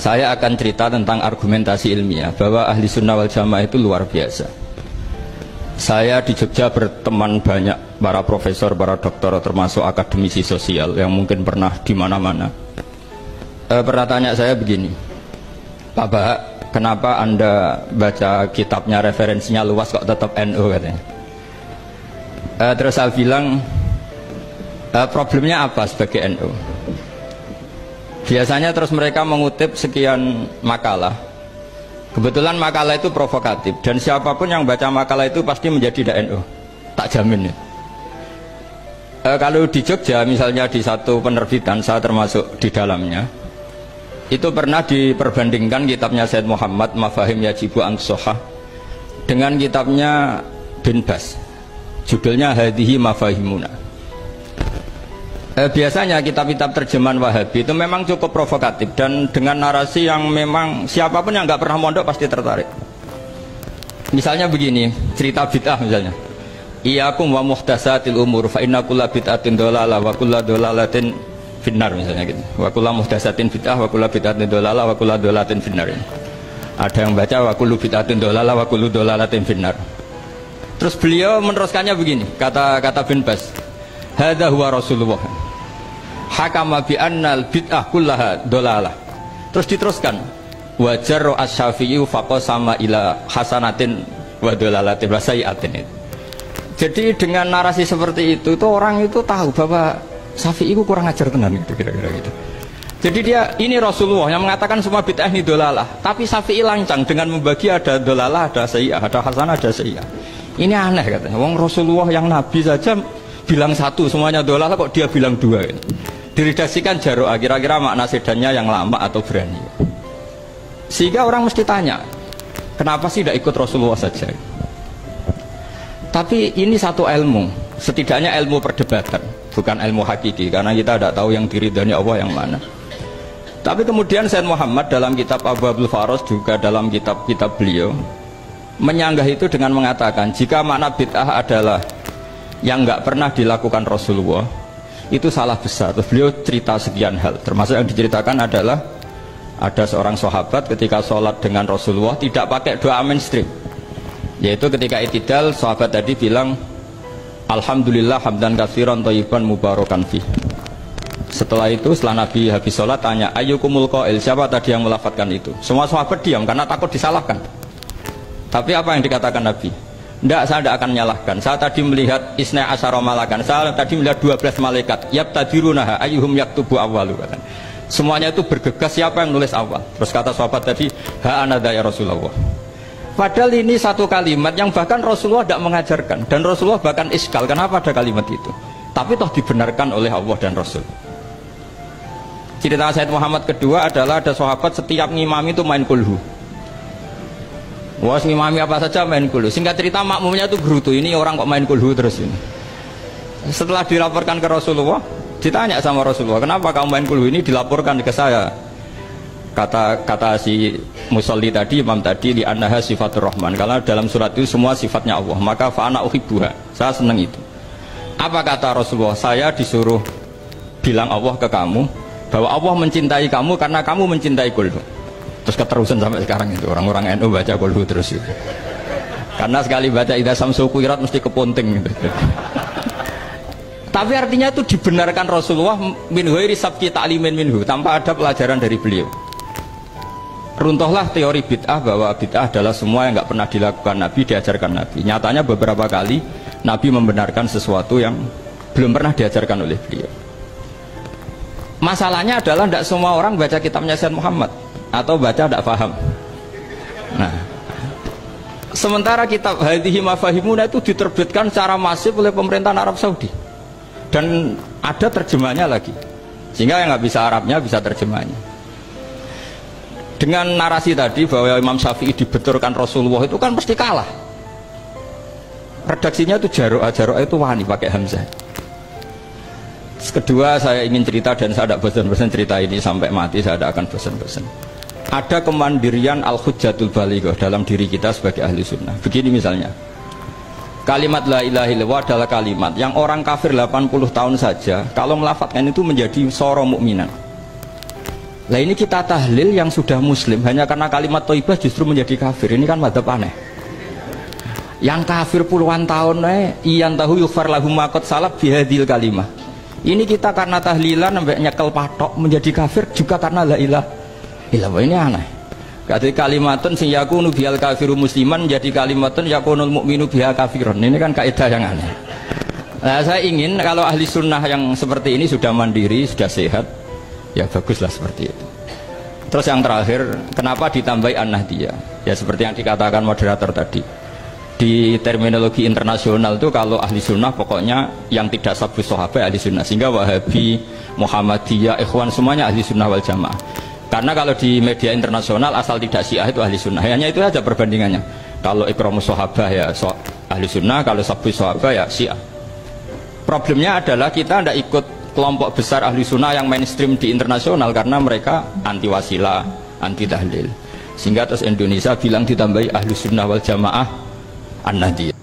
Saya akan cerita tentang argumentasi ilmiah bahwa ahli sunnah wal jamaah itu luar biasa. Saya di Jogja berteman banyak para profesor, para doktor, termasuk akademisi sosial yang mungkin pernah di mana-mana. Pernah tanya saya begini, Pak Bahak, kenapa Anda baca kitabnya referensinya luas kok tetap NU katanya. Terus saya bilang, problemnya apa sebagai NU? Biasanya terus mereka mengutip sekian makalah. Kebetulan makalah itu provokatif dan siapapun yang baca makalah itu pasti menjadi NU, tak jamin ya. Kalau di Jogja misalnya di satu penerbitan, saya termasuk di dalamnya, itu pernah diperbandingkan kitabnya Said Muhammad Mafahim Yajibu An-Sohah dengan kitabnya Bin Bas, judulnya Hadihi Mafahimuna. Biasanya kitab-kitab terjemahan Wahabi itu memang cukup provokatif dan dengan narasi yang memang siapapun yang nggak pernah mondok pasti tertarik. Misalnya begini, cerita bid'ah misalnya, Iyyakum wa muhdatsatil umur fa inna kulla bid'atin dhalalah wa kulla dhalalatin finnar, misalnya gitu. Wa kulla muhdatsatin bid'ah wa kulla bid'atin dhalalah wa kulla dhalalatin finnar. Ada yang baca wa kullu bid'atin dhalalah wa kullu dhalalatin finnar. Terus beliau meneruskannya begini, kata Bin Bas, hadza huwa Rasulullah hakama bi annal bid'ah kullaha dhalalah. Terus diteruskan, wajar asy-Syafi'i faqasama ila hasanatin wa dhalalatin wa sayiatin. Jadi dengan narasi seperti itu orang itu tahu bahwa Syafi'i itu kurang ajar tenan gitu, kira-kira gitu. Jadi dia, ini Rasulullah yang mengatakan semua bid'ah ini dhalalah, tapi Syafi'i lancang dengan membagi ada dhalalah, ada sayi'ah, ada hasanah, ada sayi'ah. Ini aneh katanya. Wong Rasulullah yang Nabi saja bilang satu semuanya dhalalah, kok dia bilang dua gitu. Diredaksikan Jaro'ah, kira-kira makna sedannya yang lama atau berani. Sehingga orang mesti tanya, kenapa sih tidak ikut Rasulullah saja? Tapi ini satu ilmu, setidaknya ilmu perdebatan, bukan ilmu hakiki, karena kita tidak tahu yang diridhani Allah yang mana. Tapi kemudian Said Muhammad dalam kitab Abwaabul Faros, juga dalam kitab-kitab beliau menyanggah itu dengan mengatakan, jika makna bid'ah adalah yang nggak pernah dilakukan Rasulullah, itu salah besar. Terus beliau cerita sekian hal, termasuk yang diceritakan adalah ada seorang sahabat ketika sholat dengan Rasulullah tidak pakai doa mainstream, yaitu ketika i'tidal sahabat tadi bilang alhamdulillah hamdan katsiran thayyiban mubarakan fih. Setelah itu, setelah Nabi habis sholat tanya ayyukumul qail, siapa tadi yang melafadzkan itu? Semua sahabat diam karena takut disalahkan. Tapi apa yang dikatakan Nabi? Tidak, saya tidak akan menyalahkan. Saya tadi melihat isna asyara malakan. Saya tadi melihat 12 malaikat. Yabtadirunaha ayyuhum yaktubu awwalu. Semuanya itu bergegas siapa yang nulis awal. Terus kata sahabat tadi, ha anadha ya Rasulullah. Padahal ini satu kalimat yang bahkan Rasulullah tidak mengajarkan. Dan Rasulullah bahkan iskal, kenapa ada kalimat itu? Tapi toh dibenarkan oleh Allah dan Rasul. Cerita Said Muhammad kedua adalah ada sahabat setiap ngimami itu main kulhu. Wah, ngimami apa saja main kulhu. Singkat cerita makmumnya itu gerutu, ini orang kok main kulhu terus ini. Setelah dilaporkan ke Rasulullah, ditanya sama Rasulullah, kenapa kamu main kulhu? Ini dilaporkan ke saya. Kata si musolli tadi, imam tadi, li annaha sifatur rahman, karena dalam surat itu semua sifatnya Allah, maka fa'ana uhibbuha, saya senang itu. Apa kata Rasulullah? Saya disuruh bilang Allah ke kamu bahwa Allah mencintai kamu karena kamu mencintai kulhu. Terus keterusan sampai sekarang itu orang-orang NU baca kulhu terus itu. Karena sekali baca idza samsu kuwirat mesti kepunting gitu. Tapi artinya itu dibenarkan Rasulullah min ghairi sabqi ta'limin minhu, tanpa ada pelajaran dari beliau. Runtuhlah teori bid'ah bahwa bid'ah adalah semua yang nggak pernah dilakukan Nabi, diajarkan Nabi. Nyatanya beberapa kali Nabi membenarkan sesuatu yang belum pernah diajarkan oleh beliau. Masalahnya adalah tidak semua orang baca kitabnya Said Muhammad atau baca tidak paham. Nah, sementara kitab Hadihi Mafahimuna itu diterbitkan secara masif oleh pemerintahan Arab Saudi dan ada terjemahnya lagi, sehingga yang nggak bisa Arabnya bisa terjemahnya. Dengan narasi tadi bahwa Imam Syafi'i dibenturkan Rasulullah itu kan pasti kalah. Redaksinya itu Jaro'ah itu wani pakai hamzah. Kedua, saya ingin cerita dan saya tidak bosan-bosan cerita ini sampai mati, saya tidak akan bosan-bosan. Ada kemandirian al-hujjatul balighah dalam diri kita sebagai ahli sunnah. Begini misalnya, kalimat la ilaha illallah adalah kalimat yang orang kafir 80 tahun saja kalau melafadzkan itu menjadi soro mukminan. Lah ini kita tahlil yang sudah muslim hanya karena kalimat thayyibah justru menjadi kafir. Ini kan madzhab aneh. Yang kafir puluhan tahun iyan tahu yughfar lahum ma qad salaf bihadil kalimah. Ini kita karena tahlilan sampai nyekel patok menjadi kafir juga karena la ilaha illallah. Ini aneh. Kata kalimatun sing yakunu bihal kafiru musliman jadi kalimatun yakunul mukminu biha kafirun. Ini kan kaidah yang aneh. Nah, saya ingin kalau ahli sunnah yang seperti ini sudah mandiri, sudah sehat, ya baguslah seperti itu. Terus yang terakhir, kenapa ditambahi an-nahdiyah? Ya seperti yang dikatakan moderator tadi. Di terminologi internasional itu kalau ahli sunnah pokoknya yang tidak sabus sahabat ahli sunnah. Sehingga Wahabi, Muhammadiyah, Ikhwan semuanya ahli sunnah wal jamaah. Karena kalau di media internasional asal tidak syiah itu ahli sunnah. Hanya itu saja perbandingannya. Kalau ikramus sahabat ya ahli sunnah, kalau sabus sahabat ya syiah. Problemnya adalah kita tidak ikut kelompok besar ahli sunnah yang mainstream di internasional karena mereka anti wasilah, anti tahlil. Sehingga terus Indonesia bilang ditambahi ahli sunnah wal jamaah an-nahdiyah.